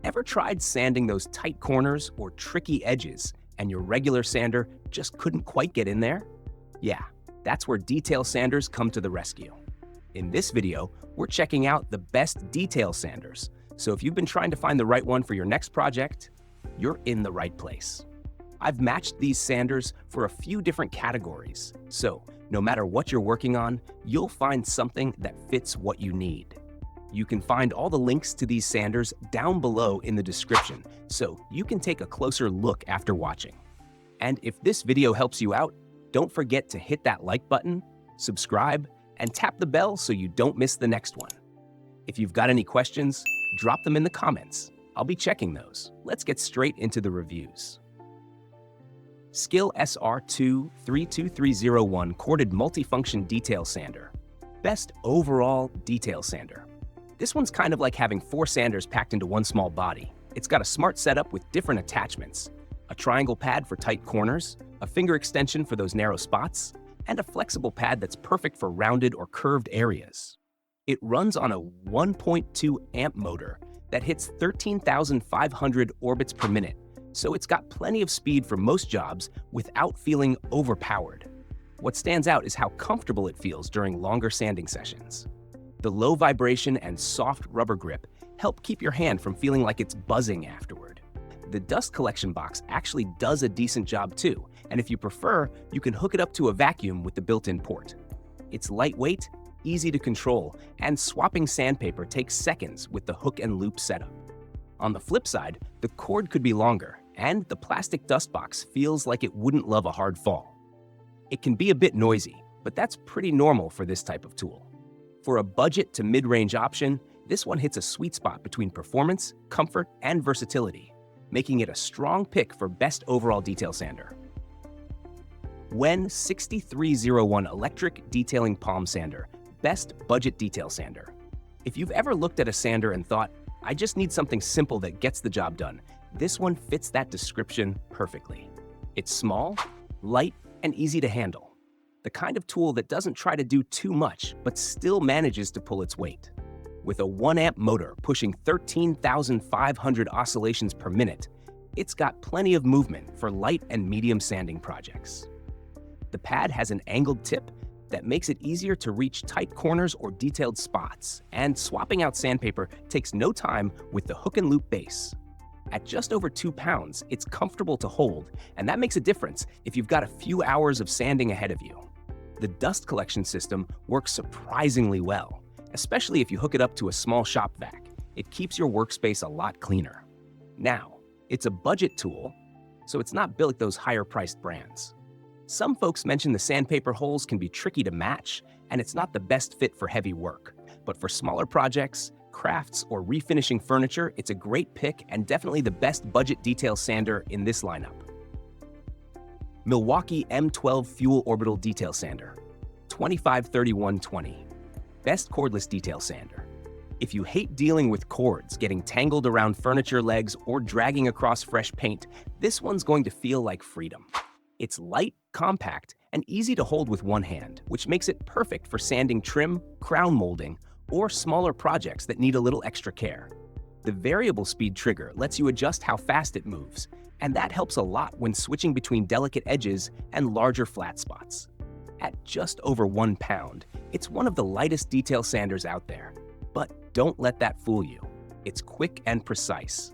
Ever tried sanding those tight corners or tricky edges and your regular sander just couldn't quite get in there? Yeah, that's where detail sanders come to the rescue. In this video, we're checking out the best detail sanders. So if you've been trying to find the right one for your next project, you're in the right place. I've matched these sanders for a few different categories. So no matter what you're working on, you'll find something that fits what you need. You can find all the links to these sanders down below in the description, so you can take a closer look after watching. And if this video helps you out, don't forget to hit that like button, subscribe, and tap the bell so you don't miss the next one. If you've got any questions, drop them in the comments. I'll be checking those. Let's get straight into the reviews. Skill SR2 32301 Corded Multifunction Detail Sander. Best overall detail sander. This one's kind of like having 4 sanders packed into one small body. It's got a smart setup with different attachments, a triangle pad for tight corners, a finger extension for those narrow spots, and a flexible pad that's perfect for rounded or curved areas. It runs on a 1.2 amp motor that hits 13,500 orbits per minute, so it's got plenty of speed for most jobs without feeling overpowered. What stands out is how comfortable it feels during longer sanding sessions. The low vibration and soft rubber grip help keep your hand from feeling like it's buzzing afterward. The dust collection box actually does a decent job too, and if you prefer, you can hook it up to a vacuum with the built-in port. It's lightweight, easy to control, and swapping sandpaper takes seconds with the hook and loop setup. On the flip side, the cord could be longer, and the plastic dust box feels like it wouldn't love a hard fall. It can be a bit noisy, but that's pretty normal for this type of tool. For a budget to mid-range option, this one hits a sweet spot between performance, comfort, and versatility, making it a strong pick for best overall detail sander. WEN 6301 Electric Detailing Palm Sander, best budget detail sander. If you've ever looked at a sander and thought, I just need something simple that gets the job done, this one fits that description perfectly. It's small, light, and easy to handle. The kind of tool that doesn't try to do too much, but still manages to pull its weight. With a 1 amp motor pushing 13,500 oscillations per minute, it's got plenty of movement for light and medium sanding projects. The pad has an angled tip that makes it easier to reach tight corners or detailed spots, and swapping out sandpaper takes no time with the hook and loop base. At just over 2 pounds, it's comfortable to hold, and that makes a difference if you've got a few hours of sanding ahead of you. The dust collection system works surprisingly well, especially if you hook it up to a small shop vac. It keeps your workspace a lot cleaner. Now, it's a budget tool, so it's not built like those higher-priced brands. Some folks mention the sandpaper holes can be tricky to match, and it's not the best fit for heavy work. But for smaller projects, crafts, or refinishing furniture, it's a great pick and definitely the best budget detail sander in this lineup. Milwaukee M12 Fuel Orbital Detail Sander, 253120. Best cordless detail sander. If you hate dealing with cords getting tangled around furniture legs or dragging across fresh paint, this one's going to feel like freedom. It's light, compact, and easy to hold with one hand, which makes it perfect for sanding trim, crown molding, or smaller projects that need a little extra care. The variable speed trigger lets you adjust how fast it moves, and that helps a lot when switching between delicate edges and larger flat spots. At just over 1 pound, it's one of the lightest detail sanders out there. But don't let that fool you. It's quick and precise.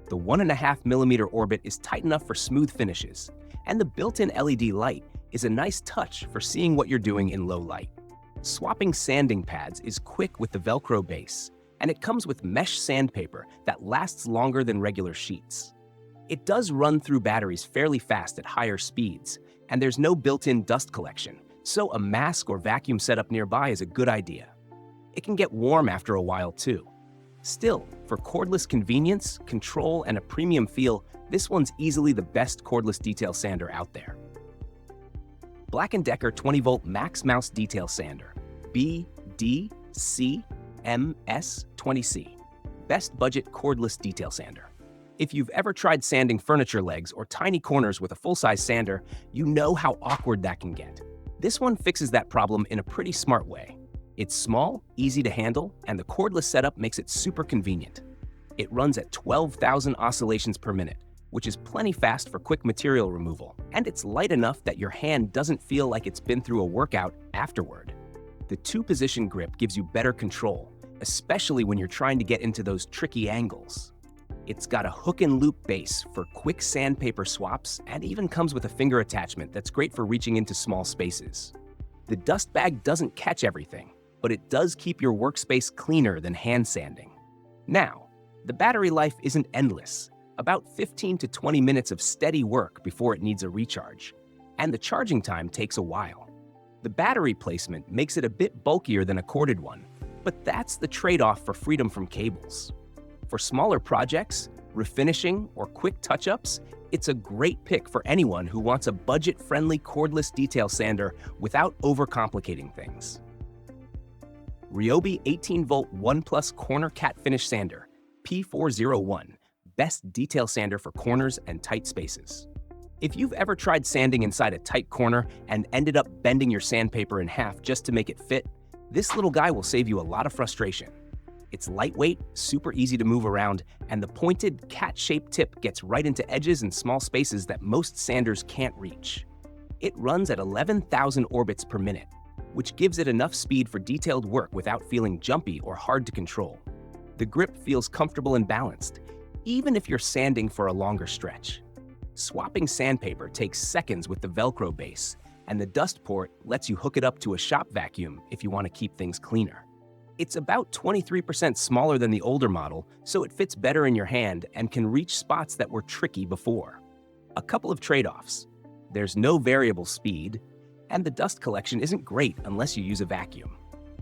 The 1.5mm orbit is tight enough for smooth finishes, and the built-in LED light is a nice touch for seeing what you're doing in low light. Swapping sanding pads is quick with the Velcro base, and it comes with mesh sandpaper that lasts longer than regular sheets. It does run through batteries fairly fast at higher speeds, and there's no built-in dust collection, so a mask or vacuum setup nearby is a good idea. It can get warm after a while too. Still, for cordless convenience, control, and a premium feel, this one's easily the best cordless detail sander out there. BLACK+DECKER 20-volt Max Mouse Detail Sander, BDCMS20C. Best budget cordless detail sander. If you've ever tried sanding furniture legs or tiny corners with a full-size sander, you know how awkward that can get. This one fixes that problem in a pretty smart way. It's small, easy to handle, and the cordless setup makes it super convenient. It runs at 12,000 oscillations per minute, which is plenty fast for quick material removal, and it's light enough that your hand doesn't feel like it's been through a workout afterward. The two-position grip gives you better control, especially when you're trying to get into those tricky angles. It's got a hook and loop base for quick sandpaper swaps and even comes with a finger attachment that's great for reaching into small spaces. The dust bag doesn't catch everything, but it does keep your workspace cleaner than hand sanding. Now, the battery life isn't endless, about 15 to 20 minutes of steady work before it needs a recharge, and the charging time takes a while. The battery placement makes it a bit bulkier than a corded one, but that's the trade-off for freedom from cables. For smaller projects, refinishing, or quick touch-ups, it's a great pick for anyone who wants a budget-friendly cordless detail sander without overcomplicating things. Ryobi 18-volt 1+ corner cat finish sander, P401, best detail sander for corners and tight spaces. If you've ever tried sanding inside a tight corner and ended up bending your sandpaper in half just to make it fit, this little guy will save you a lot of frustration. It's lightweight, super easy to move around, and the pointed, cat-shaped tip gets right into edges and small spaces that most sanders can't reach. It runs at 11,000 orbits per minute, which gives it enough speed for detailed work without feeling jumpy or hard to control. The grip feels comfortable and balanced, even if you're sanding for a longer stretch. Swapping sandpaper takes seconds with the Velcro base, and the dust port lets you hook it up to a shop vacuum if you want to keep things cleaner. It's about 23% smaller than the older model, so it fits better in your hand and can reach spots that were tricky before. A couple of trade-offs. There's no variable speed, and the dust collection isn't great unless you use a vacuum.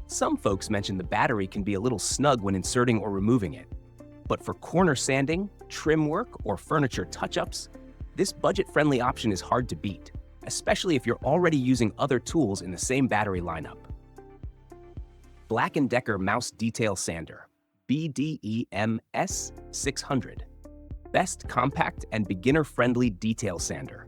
Some folks mention the battery can be a little snug when inserting or removing it. But for corner sanding, trim work, or furniture touch-ups, this budget-friendly option is hard to beat, especially if you're already using other tools in the same battery lineup. BLACK+DECKER Mouse Detail Sander, BDEMS 600. Best compact and beginner-friendly detail sander.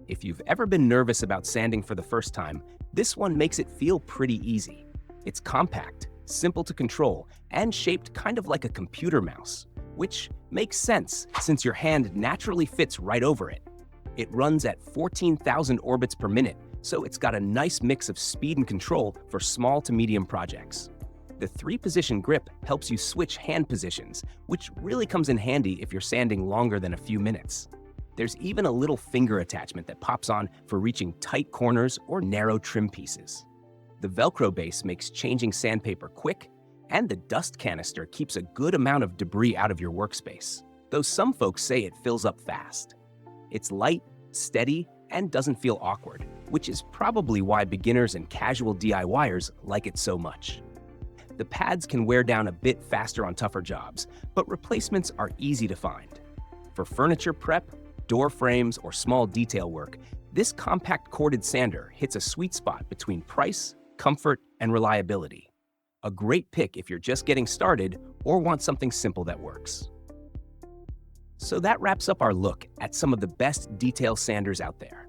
If you've ever been nervous about sanding for the first time, this one makes it feel pretty easy. It's compact, simple to control, and shaped kind of like a computer mouse, which makes sense since your hand naturally fits right over it. It runs at 14,000 orbits per minute, so it's got a nice mix of speed and control for small to medium projects. The three-position grip helps you switch hand positions, which really comes in handy if you're sanding longer than a few minutes. There's even a little finger attachment that pops on for reaching tight corners or narrow trim pieces. The Velcro base makes changing sandpaper quick, and the dust canister keeps a good amount of debris out of your workspace, though some folks say it fills up fast. It's light, steady, and doesn't feel awkward, which is probably why beginners and casual DIYers like it so much. The pads can wear down a bit faster on tougher jobs, but replacements are easy to find. For furniture prep, door frames, or small detail work, this compact corded sander hits a sweet spot between price, comfort, and reliability. A great pick if you're just getting started or want something simple that works. So that wraps up our look at some of the best detail sanders out there.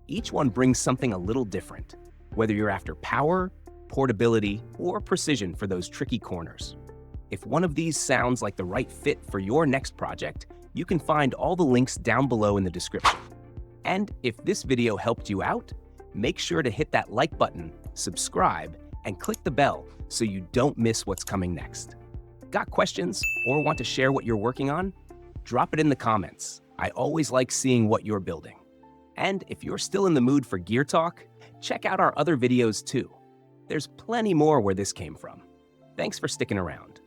Each one brings something a little different, whether you're after power, portability, or precision for those tricky corners. If one of these sounds like the right fit for your next project, you can find all the links down below in the description. And if this video helped you out, make sure to hit that like button, subscribe, and click the bell so you don't miss what's coming next. Got questions or want to share what you're working on? Drop it in the comments. I always like seeing what you're building. And if you're still in the mood for gear talk, check out our other videos too. There's plenty more where this came from. Thanks for sticking around.